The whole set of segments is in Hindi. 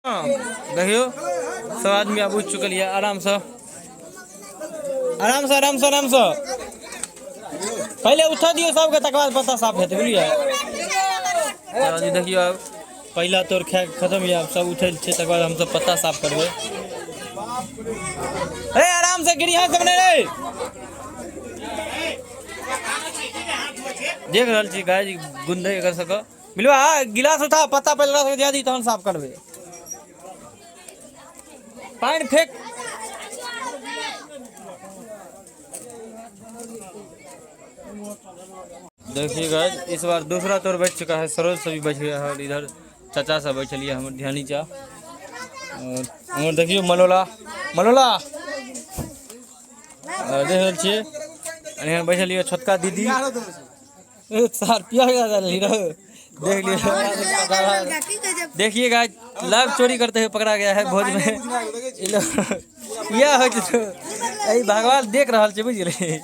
देखियो सब आदमी अब उठ चुकल है। आराम से आराम से आराम से आराम से पहले उठा दियो सबके, तक बाद पत्ता साफ हेतै बुझलियै। देखियो अब पहला तोड़ खा खत्म है, अब सब उठल छे, तक बाद हम सब पत्ता साफ करबे। ए आराम से गिरी, हाथ सबने रे देख रहल छी गाय गुंदे कर सक मिलवा। गिलास उठा, पत्ता पहले दे दी तहन साफ करबे। पानी फेंक। देखिए गाइस इस बार दूसरा तोर बच चुका है, सरोज से भी बच गया है, और इधर चाचा से बैठलिए हम ध्यानी चा। और देखियो मलोला मलोला देख रहल छियै, यहाँ बैठलिए छोटका दीदी सार पिया देख लिया। देखिए गाइस लाभ चोरी करते हुए पकड़ा गया है भोज में। यह भगवान देख रहा है बुझलिए।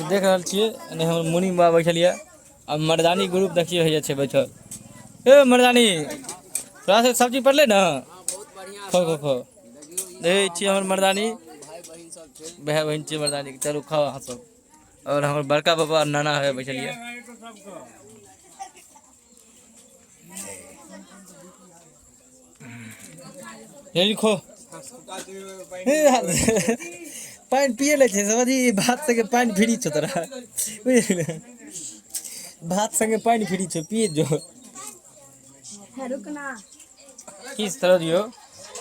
देख रहा छे हम मुनि बाबा बैठलिए। अब मर्दानी ग्रुप देखिए है बैठल। ए मर्दानी थोड़ा सा सब्जी पड़ले ना, खो खो खो देखे छी हमर मर्दानी भाई बहन छे मर्दानी। चलू खाओ अहाँ सब। और हमारे बड़का बाबा नाना है बैठलिए। लिखो पानी पिए ले समझी, भात संगे पानी फ्री छो तोरा, भात संगे पानी फ्री छो, पिए जो किस तरह दियो।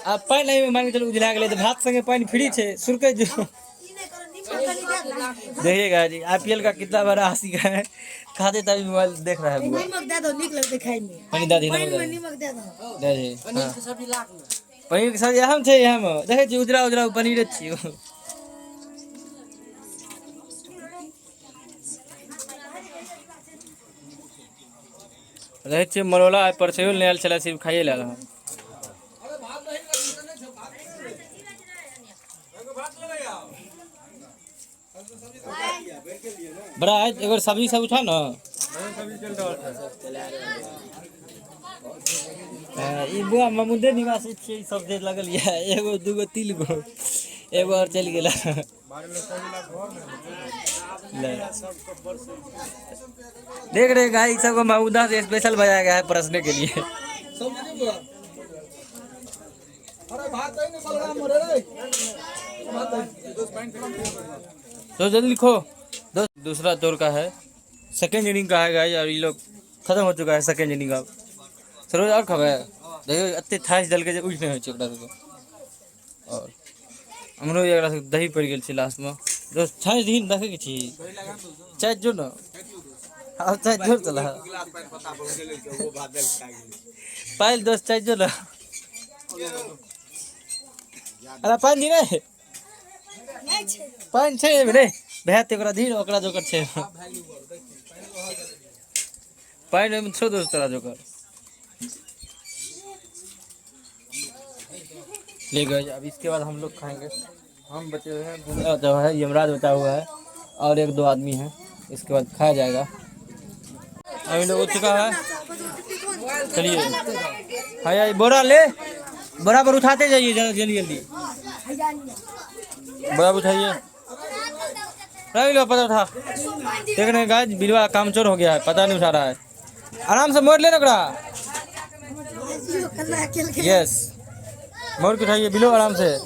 अब पानी नहीं मान के चलो उजला गेले तो भात संगे पानी फ्री छे, सुरके जो। देखिएगा जी आईपीएल का कितना बड़ा हंसी का है, खाते तभी मोबाइल देख रहा है। नमक दे दो, निक लगते खाए में। पानी दे दी, नमक दे दे पनीर के सब्जी लाख में, पनीर के सब्जी हम छे यहाँ में देखे छी उजरा उजरा पनीर छी। रहे छे मरोला परसेल ले आल चला, सिर्फ खाइए ले रहा। बड़ा है एक बार सब्जी सब उठा ना, ई बुआ ममुदे निवासी छे, सब दे लगल है। एगो दूगो तीन गो एगो और चल गेला। देख रहे गाय सबको मऊदा से स्पेशल बजाया गया है परसने के लिए। तो जल्दी लिखो। दूसरा तोर का है, सेकेंड इनिंग का है गाइस, और ये लोग खत्म हो चुका है सेकेंड इनिंग का। सरोज और खबर देखियो अत्ते थाइस दल के उठ नहीं हो। और हमरो एकरा से दही पड़ गेल छै लास्ट में। दोस्त थाइस दिन देखे के छी चाय जो ना, अब चाय जोर चला पाइल दोस्त चाय जो ना। अरे पानी रे पानी छै रे भेत एकरा धीर ओकरा जोकर छै पानी में छो दोस्त तोरा जोकर। ले गए अब इसके बाद हम लोग खाएंगे। हम बचे हुए हैं, जो है यमराज बचा हुआ है और एक दो आदमी हैं, इसके बाद खाया जाएगा। अभी लोग उठ चुका है, चलिए हाय बोरा ले, बोरा पर उठाते जाइए जल्दी जल्दी, बोरा उठाइए। लो पता उठा, देख रहे गाइस बिलवा कामचोर हो गया है, पता नहीं उठा रहा है। आराम से मोड़ ले ना, यस मोड़ के उठाइए बिलो, आराम से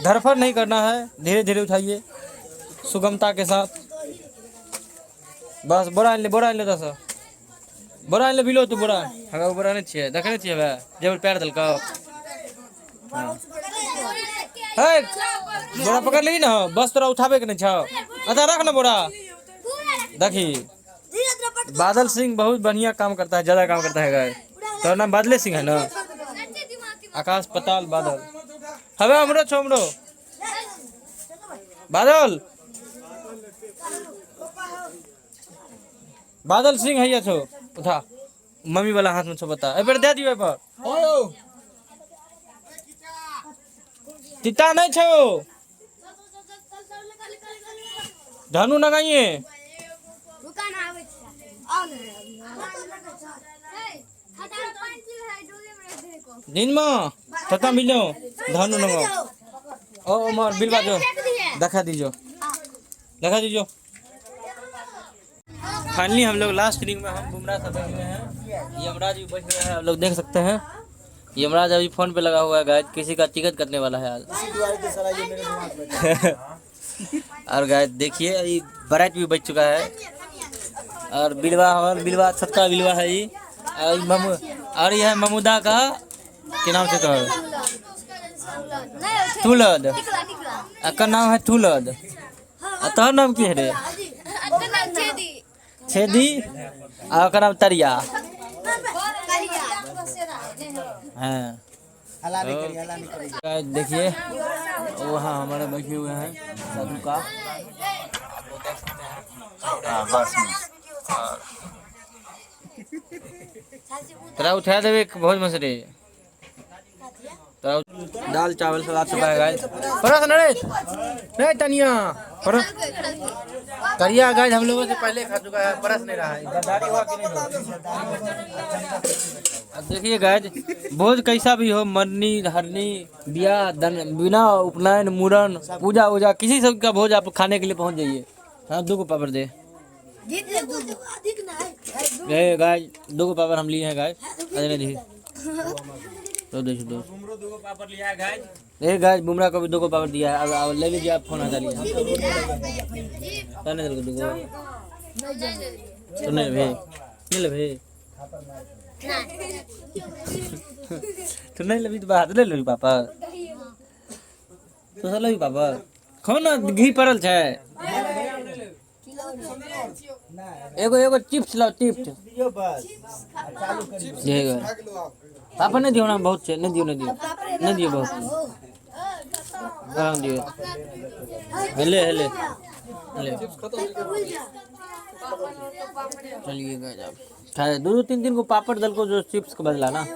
धरफड़ नहीं करना है, धीरे धीरे उठाइए सुगमता के साथ। बस बोरा ले दस बोरा ले बिलो, तू बोरा हगा बोरा नहीं छिए, देखने छिए बे जेब पैर दल का है। बोरा पकड़ ली ना, बस तोरा उठावे के नहीं छौ, अच्छा रख ना बोरा। देखी बादल सिंह बहुत बढ़िया काम करता है, ज्यादा काम करता है गाय। तो नाम बादले सिंह है ना, आकाश पताल बादल हवे हमरो छो हमरो बादल बादल सिंह है छो, उठा मम्मी वाला हाथ में छो, बता ए पर दे दियो, पर तिता नहीं छो धनु नगाइए दिन में तता मिलो धान नो ओ मोर बिलवा जो दिखा दीजिए। फाइनली हम लोग लास्ट इनिंग में हम बुमराह से बैठे हुए हैं। यमराज भी बैठ गया है, आप लोग देख सकते हैं। यमराज अभी फोन पे लगा हुआ है गाइस, किसी का टिकट कटने वाला है आज। और गाइस देखिए ये बरात भी बच चुका है और बिलवा छक्का बिलवा है ये। और यह ममूदा का क्या नाम से तो तुलद, का नाम है तुलद। तोहर नाम की है रे? छेदी और का नाम तरिया। हाँ देखिए वहाँ हमारे बैठे हुए हैं साधु का, तेरा उठा देवे बहुत मसरे। दाल चावल सलाद सब है गाइस। परस नहीं तनिया परस करिया गाइस हम लोगों से पहले खा चुका है, परस नहीं रहा है। गद्दारी हुआ कि नहीं? अब देखिए गाइस भोज कैसा भी हो, मरनी हरनी बियाह बिना उपनयन मुरन पूजा वूजा किसी सब का भोज आप खाने के लिए पहुंच जाइए। हाँ 2 को पापड़ दे गाइस, 2 को पापड़ हम लिए हैं गाइस। अरे देखिए दो पापड़ लिया है गाइस। गाइस बुमराह को भी 2 को पापड़ दिया है। अब ले लीजिए आप, फोन हटा लीजिए। तो नहीं ले भाई तो नहीं लबी तो बाहर ले लो पापा तो चलो पापा खाओ ना, घी पड़ल छे। एगो चिप्स लाओ चिप्स पापा नहीं दियो ना, बहुत छे नहीं दियो बहुत आराम दियो। हेले चलिए गए खाए 2-3 को पापड़ दल को जो चिप्स का बदला ना।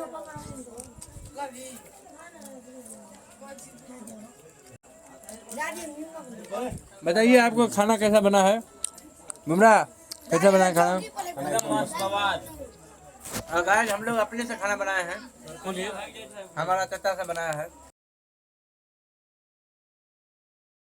बताइए आपको खाना कैसा बना है? बुमराह कैसा बना है खाना? गाइस हम लोग अपने से खाना बनाए हैं, हमारा चाचा से बनाया है।